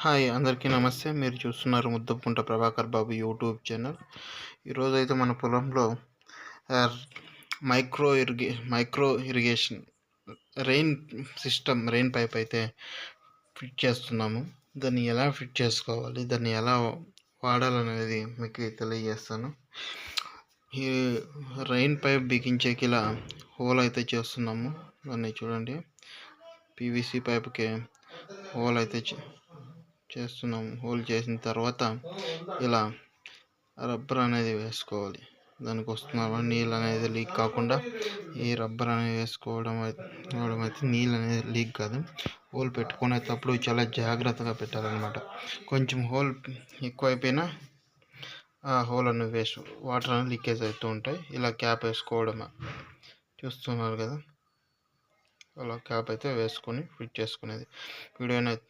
Hi అందరికీ నమస్తే. మీరు చూస్తున్నారు ముద్దపుంట ప్రభాకర్ బాబు యూట్యూబ్ ఛానల్. ఈరోజైతే మన పొలంలో ఆహ్, micro irrigation rain rain pipe అయితే ఫిట్ చేస్తున్నాము. దాన్ని ఎలా ఫిట్ చేసుకోవాలి, దాన్ని ఎలా వాడాలనేది మీకు తెలియజేస్తాను. ఈ రెయిన్ పైప్ బిగించేకి ఇలా హోల్ అయితే చేస్తున్నాము. దాన్ని చూడండి, పీవీసీ పైప్కి హోల్ అయితే చేస్తున్నాము. హోల్ చేసిన తర్వాత ఇలా రబ్బర్ అనేది వేసుకోవాలి. దానికి వస్తున్న నీళ్ళు అనేది లీక్ కాకుండా ఈ రబ్బర్ అనేది వేసుకోవడం అయితే నీళ్ళు అనేది లీక్ కాదు. హోల్ పెట్టుకునేటప్పుడు చాలా జాగ్రత్తగా పెట్టాలన్నమాట. కొంచెం హోల్ ఎక్కువైపోయినా ఆ హోల్ అనేది వేస్ట్, వాటర్ అనేది లీకేజ్ అవుతూ ఉంటాయి. ఇలా క్యాప్ వేసుకోవడమే, చూస్తున్నారు కదా. అలా క్యాప్ అయితే వేసుకొని ఫిట్ చేసుకునేది. వీడియో